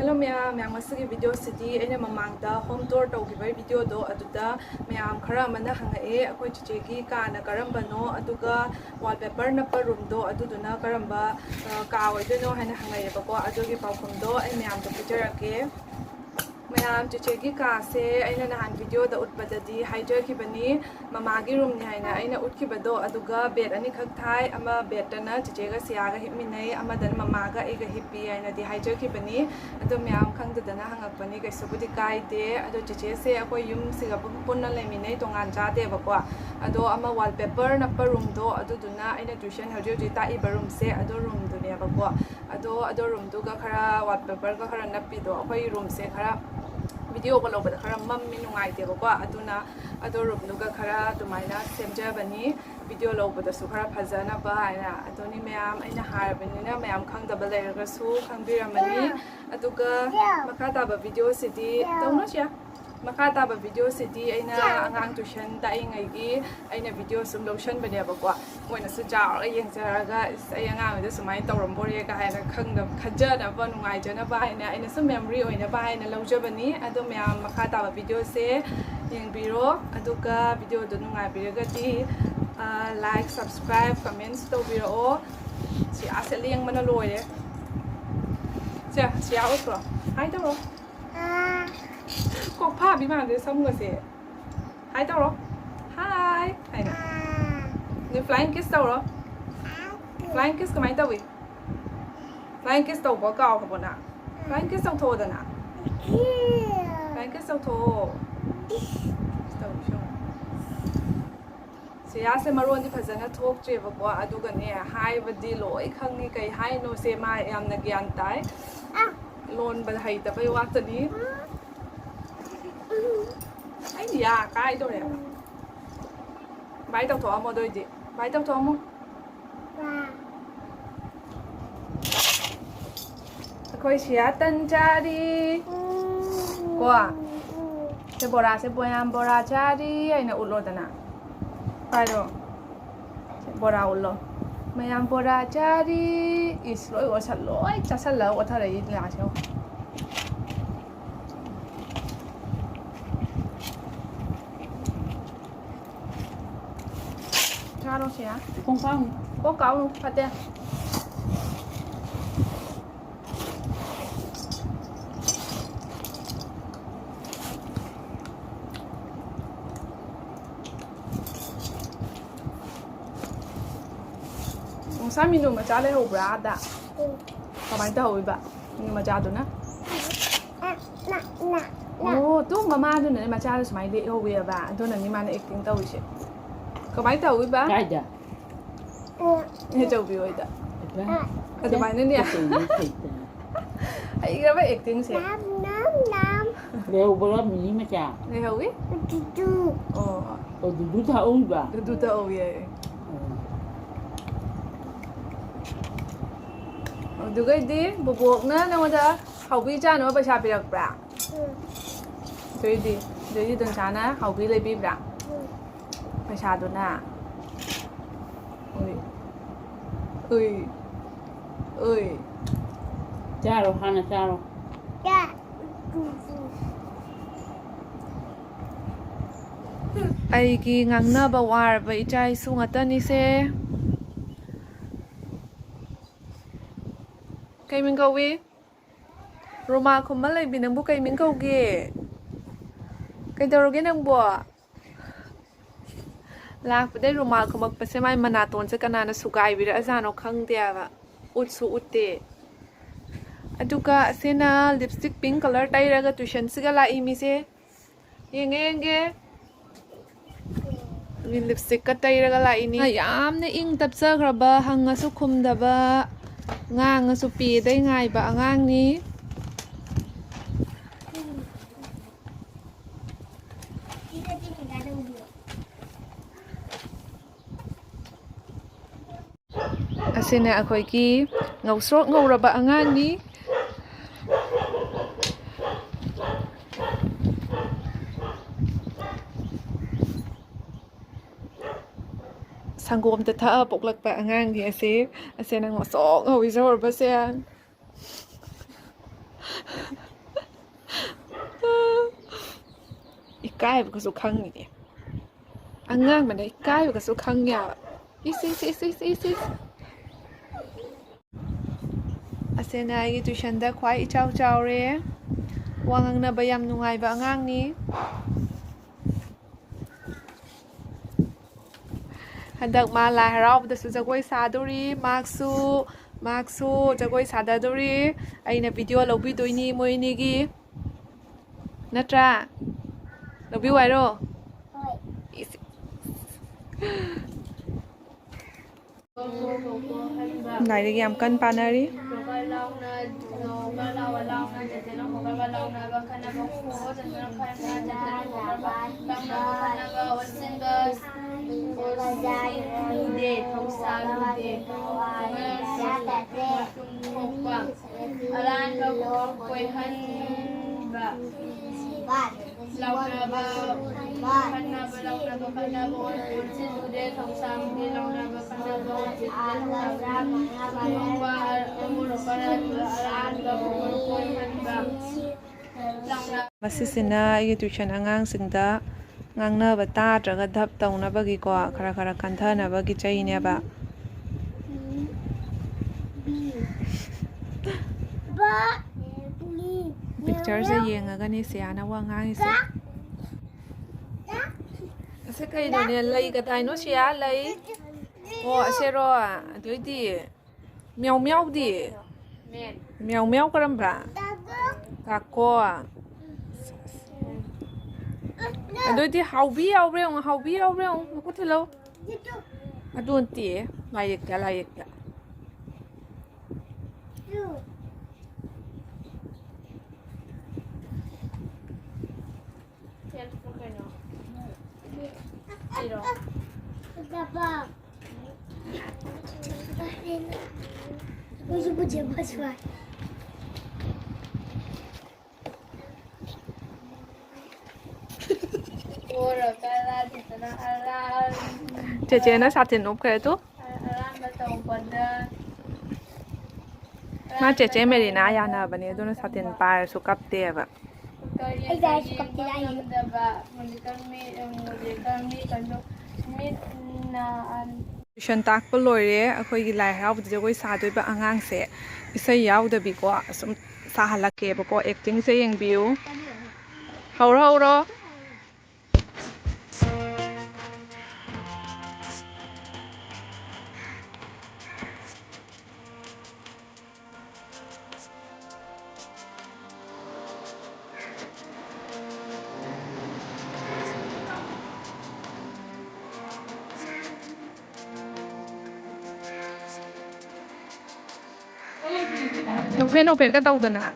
Hello ma'am masigi video city aina mamangda home tour tawgibai video do aduda ma'am khara mana hangae akoi chichegi kana karambano aduga wallpaper na pa room do aduduna karamba ka oidono haina hangae bako adugi pawkhum do ai ma'am to pijarake ma'am chichegi ka se aina nahan video da utpadadi haijarakage mamagi room ni haina aina utkibado aduga bed ani khak thai ama bed na chichega siaga hipminai ama dan mamaga ega hippi aina di haijarakage ado ma'am khangdana hangakpani kaisubudi kaide ado chiche se akoi yum siga punna leminai tongan jade bako ado ama wallpaper na pa room do aduduna aina tuition hauji ta iba room se ado room du ne bako ado room du ga khara wallpaper ga khara napi do akoi room se khara video ko lobada khara mammi nungai te bako aduna ado room du ga khara tumaina semjabani video lobada su khara phajana ba aina adoni ma'am aina harbani na ma'am khangdaba lerga su khangbiramani aduga makata ba video city tawno sia makata ba video city aina angang tuition ta ingai gi aina video sum lotion bane bako moina su jaw yengjaraga ai angang da sumai tawram bore ga haina khangda khajana ba nungai jana ba aina su memory oina ba aina lojabani ado ma'am makata ba video se yengbiro aduga video do nungai biraga ti like subscribe comments to biro si asel yang mana loye si outro hai tawro kok pa bi ma de som ga se hai tawro hai hai na ni flying kiss tawro flying kiss kamai tawi flying kiss taw ba kaw ka bona flying kiss taw tho da na flying kiss taw tho taw shong siya se maron di phajana thok che bako aduga ne hai badi loi khangni kai hai no se ma yamna gyan tai lon ba hai ta bai wa tani ai ya kai do re bai tao tho mo doi di bai tao tho mo khoi siya tan chari kwa se bora chari ai na ulo dana Paro, bora ulo. Mayam bora cari is loi wasal loi casal lah wata lagi ni asal. Caro siya? Kung kau pate. Sa minum macha le ho brada kamai ta hoi ba ni macha do na oh tu mama do na macha le smai le ho we ba do na ni ma na acting ta hoi se kamai ta hoi ba kai da ni chau bi hoi da ka mai ni ai ga ba acting se nam le ho ba mi macha le ho we du ta hoi ba du ta hoi ye Duga di bubuk na wada haubi cha no ba sha pirak bra Doi dun cha na haubi le bi bra ba sha do na ui cha ro hana cha ro ai gi ngangna ba war ba ichai su ngata ni se Kay min kawi Roma ko malay binang bu kay min kawgi Kay darogi nang buwa Lak pa day Roma ko magpasimay manaton sa kanana sugay Bira azano kang diya ba Utsu uti Aduka asina lipstick pink color tayo raga tuition sigala imi se Yenge lipstick ka tayo raga la ini Ayam na ing tapsa graba hanga sukum daba ngang su pi dai ngai ba ngang ni asina akhoi ki ngausrok ngauraba angang ni Sanggom ta tha poklak pa angang ni ase nang sok ho izor ba se ꯏꯀꯥꯏꯕꯒꯁꯨ ꯈꯪꯉꯤꯅꯦ ꯑꯉꯥꯡꯕꯅ ꯏꯀꯥꯏꯕꯒꯁꯨ ꯈꯪꯉꯦꯕ ꯏꯁ ꯑꯁꯤꯅ ꯑꯩꯒꯤ ꯇ꯭ꯌꯨꯁꯟꯗ ꯈ꯭ꯋꯥꯏ ꯏꯆꯥꯎ ꯆꯥꯎꯔꯦ ꯋꯥ ꯉꯥꯡꯅꯕ ꯌꯥꯝ ꯅꯨꯡꯉꯥꯏꯕ ꯑꯉꯥꯡꯅꯤ ꯍꯟꯗꯛ ꯃꯥ ꯂꯥꯏ ꯍꯔꯥꯎꯕꯗꯁꯨ ꯖꯒꯣꯏ ꯁꯥꯗꯣꯔꯤ ꯃꯥꯛꯁꯨ ꯖꯒꯣꯏ ꯁꯥꯗꯗꯣꯔꯤ ꯑꯩꯅ ꯚꯤꯗꯤꯑꯣ ꯂꯧꯕꯤꯗꯣꯏꯅꯤ ꯃꯣꯏ ꯑꯅꯤꯒꯤ ꯅꯠꯇ꯭ꯔꯥ ꯂꯧꯕꯤꯌꯨ ꯍꯥꯏꯔꯣ ꯂꯥꯏꯔꯤꯛ ꯌꯥꯝ ꯀꯟꯅ ꯄꯥꯅꯔꯤ ꯃꯁꯤꯁꯤꯅ ꯑꯩꯒꯤ ꯇ꯭ꯌꯨꯁꯟ ꯑꯉꯥꯡꯁꯤꯡꯗ ꯉꯥꯡꯅꯕ ꯇꯥꯗ꯭ꯔꯒ ꯙꯞ ꯇꯧꯅꯕꯒꯤꯀꯣ ꯈꯔ ꯀꯟꯊꯅꯕꯒꯤ ꯆꯩꯅꯦꯕ ꯄꯤꯛꯆꯔꯁꯦ ꯌꯦꯡꯉꯒꯅꯤ ꯁꯤꯌꯥꯅ ꯋꯥ ꯉꯥꯡꯉꯤꯁꯦ ꯑꯁꯤ ꯀꯩꯅꯣꯅꯦ ꯂꯩ ꯀꯗꯥꯏꯅꯣ ꯁꯤꯌꯥ ꯂꯩ ꯑꯣ ꯑꯁꯦꯔꯣ ꯑꯗꯨꯏꯗꯤ ꯃ꯭ꯌꯥꯎꯗꯤ ꯃ꯭ꯌꯥꯎ ꯀꯔꯝꯕ꯭ꯔꯥ ꯀꯥꯀꯣ ꯑꯗꯨꯏꯗꯤ ꯍꯥꯎꯕꯤ ꯌꯥꯎꯕ꯭ꯔꯥ ꯌꯦꯡꯉꯣ ꯍꯥꯎꯕꯤ ꯌꯥꯎꯕ꯭ꯔꯥ ꯌꯦꯡꯉꯣ ꯃꯈꯨꯠ ꯊꯤꯜꯂꯧ ꯑꯗꯨ ꯅꯠꯇꯦ ꯂꯥꯏꯌꯦꯛꯇ ꯆꯦꯆꯦꯅ ꯁꯥꯇꯤꯟ ꯎꯞꯈ꯭ꯔꯦ ꯇꯨ ꯃꯥ ꯆꯦꯆꯦ ꯃꯦꯔꯤꯅꯥ ꯌꯥꯅꯕꯅꯦ ꯑꯗꯨꯅ ꯁꯥꯇꯤꯟ ꯄꯥꯏꯔꯁꯨ ꯀꯞꯇꯦꯕ ꯇ꯭ꯌꯨꯁꯟ ꯇꯥꯛꯄ ꯂꯣꯏꯔꯦ ꯑꯩꯈꯣꯏꯒꯤ ꯂꯥꯏ ꯍꯔꯥꯎꯕꯗ ꯖꯒꯣꯏ ꯁꯥꯗꯣꯏꯕ ꯑꯉꯥꯡꯁꯦ ꯏꯁꯩ ꯌꯥꯎꯗꯕꯤꯀꯣ ꯑꯁꯨꯝ ꯁꯥꯍꯜꯂꯛꯀꯦꯕꯀꯣ ꯑꯦꯛꯇꯤꯡꯁꯦ ꯌꯦꯡꯕꯤꯌꯨ ꯍꯧꯔꯣ ꯅꯣꯛꯐꯦꯠꯀ ꯇꯧꯗꯅ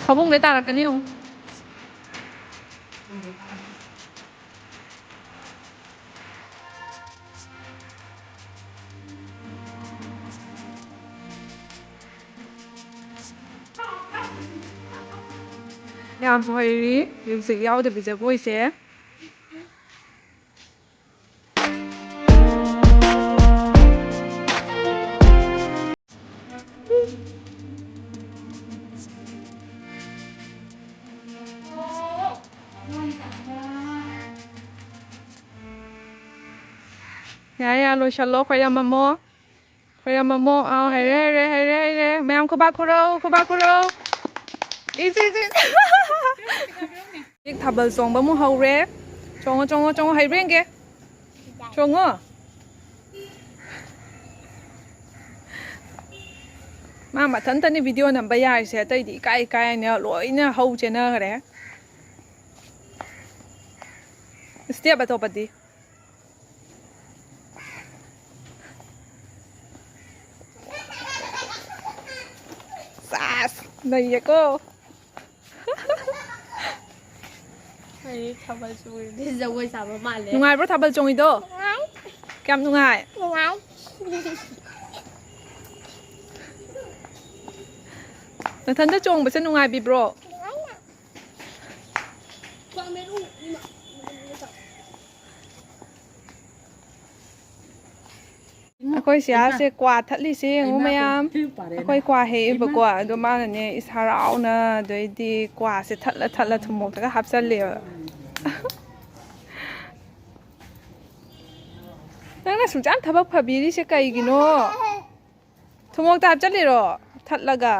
ꯐꯃꯨꯡꯗꯩ ꯇꯥꯔꯛꯀꯅꯤ ꯌꯦꯡꯉꯨ ꯌꯥꯝ ꯍꯩꯔꯤ ꯃ꯭ꯌꯨꯖꯤꯛ ꯌꯥꯎꯗꯕꯤ ꯖꯒꯣꯏꯁꯦ ꯌꯥꯔꯦ ꯂꯣꯏꯁꯜꯂꯣ ꯈꯣꯏꯔꯝꯃꯝꯃꯣ ꯑꯥꯎ ꯍꯩꯔꯦ ꯃꯌꯥꯝ ꯈꯨꯕꯥꯛ ꯈꯨꯔꯧ ꯊꯥꯕꯜ ꯆꯣꯡꯕ ꯑꯃꯨꯛ ꯍꯧꯔꯦ ꯆꯣꯡꯉꯣ ꯍꯩꯕ꯭ꯔꯥ ꯌꯦꯡꯒꯦ ꯆꯣꯡꯉꯣ ꯃꯥ ꯃꯊꯟꯇꯅꯤ ꯚꯤꯗꯤꯑꯣ ꯅꯝꯕ ꯌꯥꯔꯤꯁꯦ ꯑꯇꯩꯗꯤ ꯏꯀꯥꯏꯅ ꯂꯣꯏꯅ ꯍꯧ ꯆꯦꯟꯅꯈ꯭ꯔꯦ ꯁ꯭ꯇꯦꯞ ꯑꯇꯣꯞꯄꯗꯤ ꯁꯥꯁ ꯅꯩꯌꯦꯀꯣ ꯊꯥꯕꯜ ꯆꯣꯡꯉꯤꯗꯤ ꯖꯒꯣꯏ ꯁꯥꯕ ꯃꯥꯜꯂꯦ ꯅꯨꯡꯉꯥꯏꯕ꯭ꯔꯣ ꯊꯥꯕꯜ ꯆꯣꯡꯉꯤꯗꯣ ꯀꯌꯥꯝ ꯅꯨꯡꯉꯥꯏ ꯅꯊꯟꯇ ꯆꯣꯡꯕꯁꯦ ꯅꯨꯡꯉꯥꯏꯕꯤꯕ꯭ꯔꯣ ꯑꯩꯈꯣꯏ ꯑꯩꯈꯣꯏ ꯁꯤꯌꯥꯁꯦ ꯀ꯭ꯋꯥ ꯊꯠꯂꯤꯁꯦ ꯌꯦꯡꯉꯨ ꯃꯌꯥꯝ ꯑꯩꯈꯣꯏ ꯀ꯭ꯋꯥ ꯍꯦꯛꯏꯕꯀꯣ ꯑꯗꯣ ꯃꯥꯅꯅꯦ ꯏꯁ ꯍꯔꯥꯎꯅ ꯑꯗꯩꯗꯤ ꯀ꯭ꯋꯥꯁꯦ ꯊꯠꯂ ꯊꯠꯂ ꯊꯨꯝꯃꯣꯛꯇꯒ ꯍꯥꯞꯆꯜꯂꯦꯕ ꯅꯪꯅ ꯁꯨꯡꯆꯥꯟ ꯊꯕꯛ ꯐꯕꯤꯔꯤꯁꯦ ꯀꯩꯒꯤꯅꯣ ꯊꯨꯝꯃꯣꯛꯇ ꯍꯥꯞꯆꯜꯂꯤꯔꯣ ꯊꯠꯂꯒ